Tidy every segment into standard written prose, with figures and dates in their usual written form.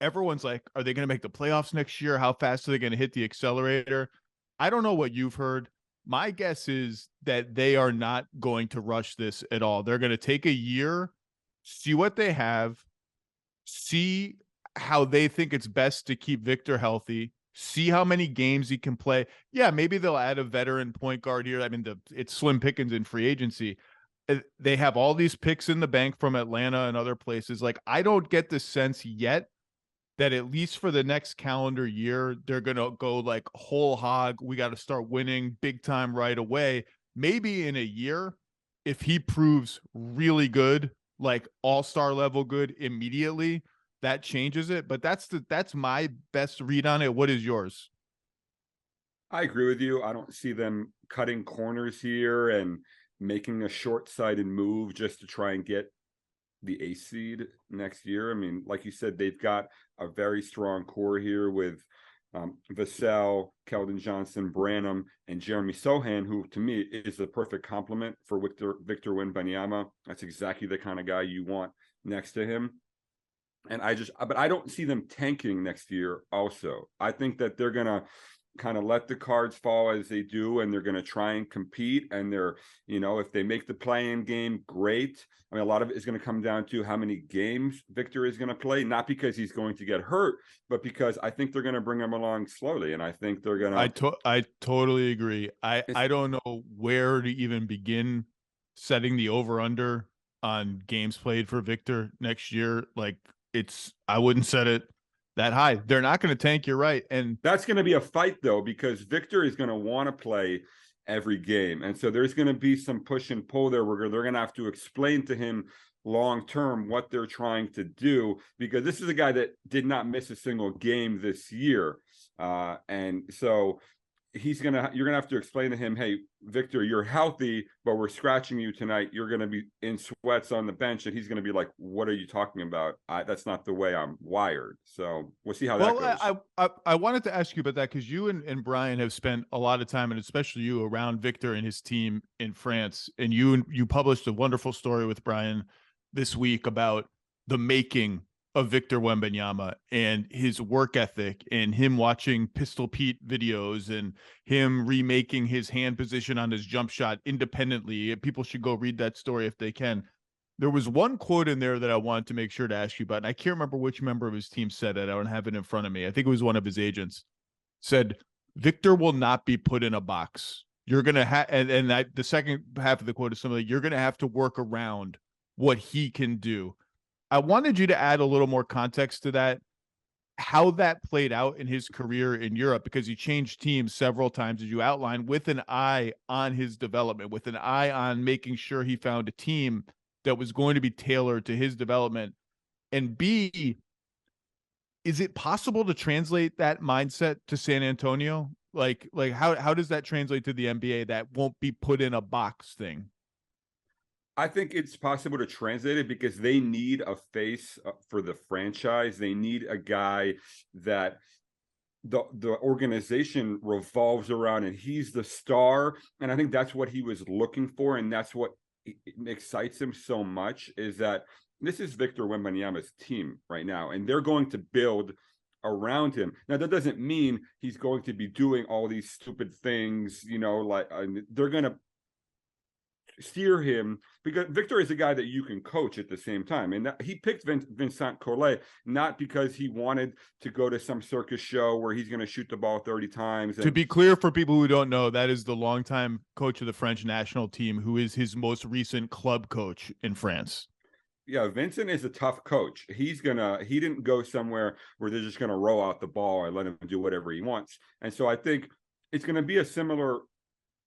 everyone's like, are they going to make the playoffs next year? How fast are they going to hit the accelerator? I don't know what you've heard. My guess is that they are not going to rush this at all. They're going to take a year, see what they have, see how they think it's best to keep Victor healthy, see how many games he can play. Yeah, maybe they'll add a veteran point guard here. I mean, it's slim pickings in free agency. They have all these picks in the bank from Atlanta and other places. Like, I don't get the sense yet that at least for the next calendar year, they're going to go like whole hog. We got to start winning big time right away. Maybe in a year, if he proves really good, like all-star level good immediately, that changes it. But that's my best read on it. What is yours? I agree with you. I don't see them cutting corners here and making a short-sighted move just to try and get the A seed next year. I mean, like you said, they've got a very strong core here with Vassell, Keldon Johnson, Branham, and Jeremy Sohan, who to me is the perfect complement for Victor Wembanyama. That's exactly the kind of guy you want next to him. And but I don't see them tanking next year also. I think that they're going to kind of let the cards fall as they do, and they're going to try and compete. And they're, if they make the play-in game, great. I mean, a lot of it is going to come down to how many games Victor is going to play, not because he's going to get hurt, but because I think they're going to bring him along slowly. And I think they're going to. I totally agree. I don't know where to even begin setting the over-under on games played for Victor next year. Like, I wouldn't set it that high. They're not going to tank. You're right. And that's going to be a fight, though, because Victor is going to want to play every game. And so there's going to be some push and pull there where they're going to have to explain to him long term what they're trying to do, because this is a guy that did not miss a single game this year. And so you're going to have to explain to him, hey, Victor, you're healthy, but we're scratching you tonight. You're going to be in sweats on the bench. And he's going to be like, what are you talking about? That's not the way I'm wired. So we'll see how that goes. I wanted to ask you about that because you and Brian have spent a lot of time, and especially you, around Victor and his team in France. And you published a wonderful story with Brian this week about the making of Victor Wembanyama and his work ethic, and him watching Pistol Pete videos, and him remaking his hand position on his jump shot independently. People should go read that story if they can. There was one quote in there that I wanted to make sure to ask you about, and I can't remember which member of his team said it. I don't have it in front of me. I think it was one of his agents. Said, Victor will not be put in a box. You're going to have, the second half of the quote is something like, you're going to have to work around what he can do. I wanted you to add a little more context to that, how that played out in his career in Europe, because he changed teams several times, as you outlined, with an eye on his development, with an eye on making sure he found a team that was going to be tailored to his development. And B, is it possible to translate that mindset to San Antonio? Like how does that translate to the NBA, that won't be put in a box thing? I think it's possible to translate it because they need a face for the franchise. They need a guy that the organization revolves around, and he's the star. And I think that's what he was looking for, and that's what excites him so much, is that this is Victor Wembanyama's team right now, and they're going to build around him. Now, that doesn't mean he's going to be doing all these stupid things, like they're going to steer him, because Victor is a guy that you can coach at the same time. And he picked Vincent Collet not because he wanted to go to some circus show where he's going to shoot the ball 30 times. To be clear, for people who don't know, that is the longtime coach of the French national team, who is his most recent club coach in France. Yeah, Vincent is a tough coach. He didn't go somewhere where they're just going to roll out the ball and let him do whatever he wants. And so I think it's going to be a similar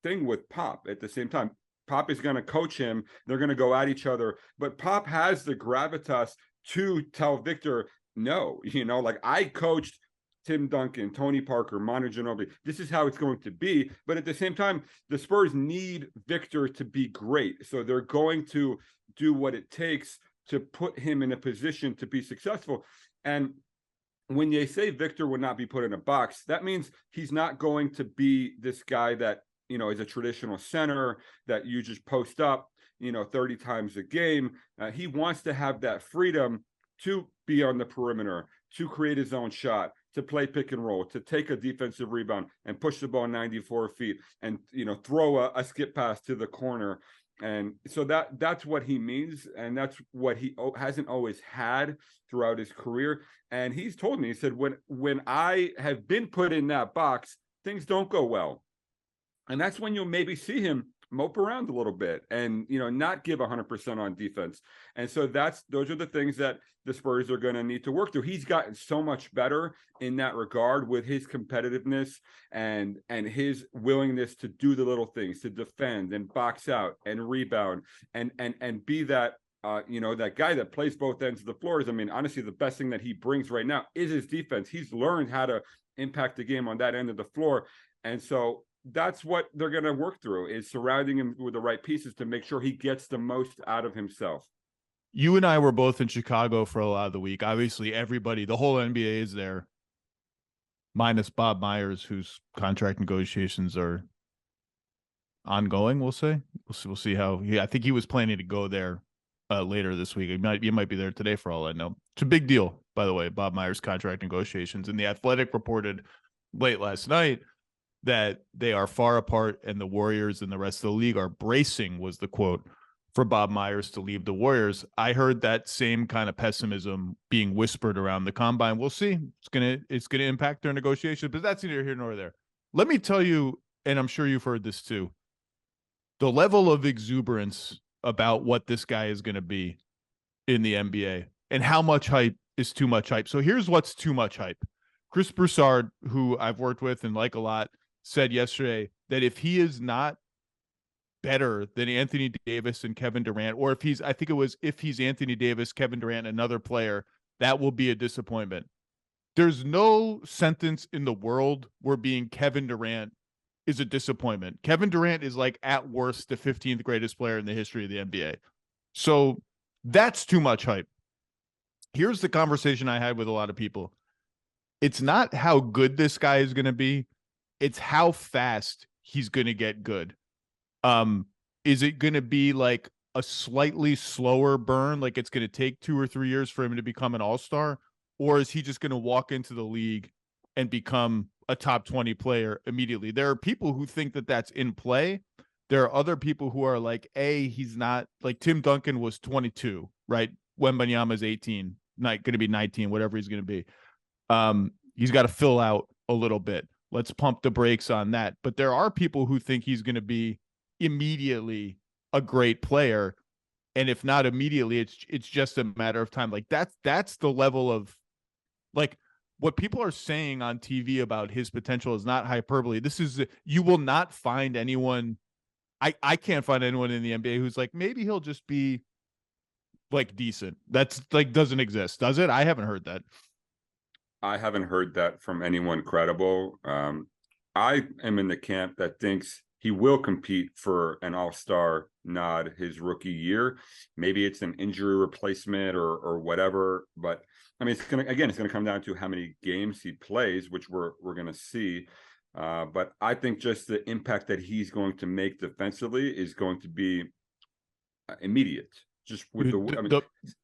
thing with Pop at the same time. Pop is going to coach him. They're going to go at each other. But Pop has the gravitas to tell Victor, no, like I coached Tim Duncan, Tony Parker, Manu Ginobili. This is how it's going to be. But at the same time, the Spurs need Victor to be great. So they're going to do what it takes to put him in a position to be successful. And when they say Victor would not be put in a box, that means he's not going to be this guy that, is a traditional center that you just post up, 30 times a game. He wants to have that freedom to be on the perimeter, to create his own shot, to play pick and roll, to take a defensive rebound and push the ball 94 feet and, throw a skip pass to the corner. And so that's what he means. And that's what he hasn't always had throughout his career. And he's told me, he said, when I have been put in that box, things don't go well. And that's when you'll maybe see him mope around a little bit and, not give 100% on defense. And so those are the things that the Spurs are going to need to work through. He's gotten so much better in that regard with his competitiveness and his willingness to do the little things, to defend and box out and rebound and be that, that guy that plays both ends of the floors. I mean, honestly, the best thing that he brings right now is his defense. He's learned how to impact the game on that end of the floor. And so that's what they're going to work through, is surrounding him with the right pieces to make sure he gets the most out of himself. You and I were both in Chicago for a lot of the week. Obviously, everybody, the whole NBA is there, minus Bob Myers, whose contract negotiations are ongoing. We'll see how I think he was planning to go there later this week. He might be there today for all I know. It's a big deal, by the way, Bob Myers' contract negotiations. And The Athletic reported late last night that they are far apart, and the Warriors and the rest of the league are bracing, was the quote, for Bob Myers to leave the Warriors. I heard that same kind of pessimism being whispered around the combine. We'll see. It's gonna impact their negotiations, but that's neither here nor there. Let me tell you, and I'm sure you've heard this too, the level of exuberance about what this guy is going to be in the NBA and how much hype is too much hype. So here's what's too much hype. Chris Broussard, who I've worked with and like a lot, said yesterday that if he is not better than Anthony Davis and Kevin Durant, or if he's Anthony Davis, Kevin Durant, another player, that will be a disappointment. There's no sentence in the world where being Kevin Durant is a disappointment. Kevin Durant is, like, at worst the 15th greatest player in the history of the NBA. So that's too much hype. Here's the conversation I had with a lot of people. It's not how good this guy is going to be. It's how fast he's going to get good. Is it going to be like a slightly slower burn? Like it's going to take 2 or 3 years for him to become an all-star? Or is he just going to walk into the league and become a top 20 player immediately? There are people who think that that's in play. There are other people who are like, he's not, like Tim Duncan was 22, right? Wembanyama is 18, not going to be 19, whatever he's going to be. He's got to fill out a little bit. Let's pump the brakes on that. But there are people who think he's going to be immediately a great player. And if not immediately, it's just a matter of time. Like that's the level of, like, what people are saying on TV about his potential is not hyperbole. You will not find anyone. I can't find anyone in the NBA who's like, maybe he'll just be like decent. That's like, doesn't exist, does it? I haven't heard that. I haven't heard that from anyone credible. I am in the camp that thinks he will compete for an all-star nod his rookie year. Maybe it's an injury replacement or whatever, but I mean, it's gonna come down to how many games he plays, which we're gonna see. But I think just the impact that he's going to make defensively is going to be immediate. Just with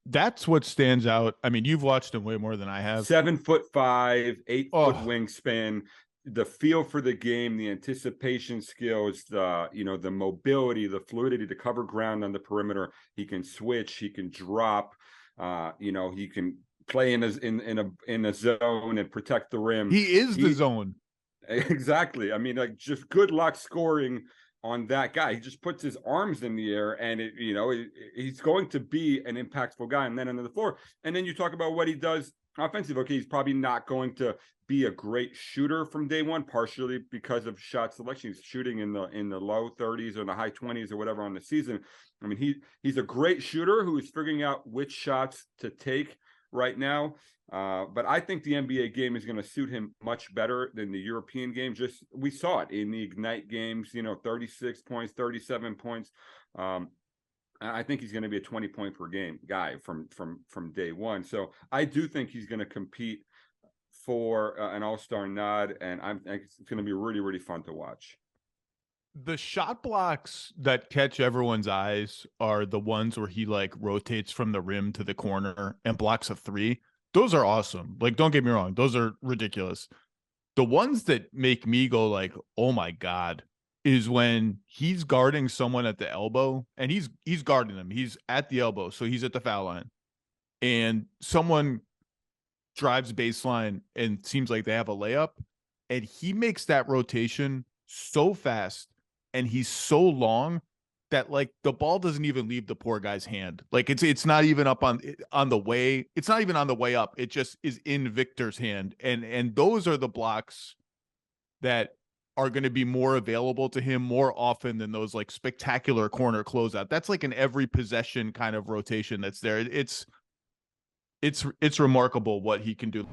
that's what stands out. I mean, you've watched him way more than I have. 7'5", 8-foot wingspan, the feel for the game, the anticipation skills, the mobility, the fluidity to cover ground on the perimeter. He can switch, he can drop, he can play in a zone and protect the rim. He is the zone. Exactly. I mean, like, just good luck scoring on that guy. He just puts his arms in the air, and he's going to be an impactful guy on that end of the floor. And then you talk about what he does offensively. Okay, he's probably not going to be a great shooter from day one, partially because of shot selection. He's shooting in the low 30s or the high 20s or whatever on the season. I mean, he's a great shooter who is figuring out which shots to take right now. But I think the NBA game is going to suit him much better than the European game. Just, we saw it in the Ignite games, 36 points, 37 points. I think he's going to be a 20-point per game guy from day one. So I do think he's going to compete for an all-star nod, and it's going to be really, really fun to watch. The shot blocks that catch everyone's eyes are the ones where he, like, rotates from the rim to the corner and blocks a three. Those are awesome. Like, don't get me wrong, those are ridiculous. The ones that make me go like, oh my God, is when he's guarding someone at the elbow and he's guarding them. He's at the elbow, so he's at the foul line. And someone drives baseline and seems like they have a layup. And he makes that rotation so fast and he's so long that like the ball doesn't even leave the poor guy's hand. Like it's not even up on the way. It's not even on the way up. It just is in Victor's hand. And those are the blocks that are going to be more available to him more often than those like spectacular corner closeout. That's like an every possession kind of rotation that's there. It's remarkable what he can do.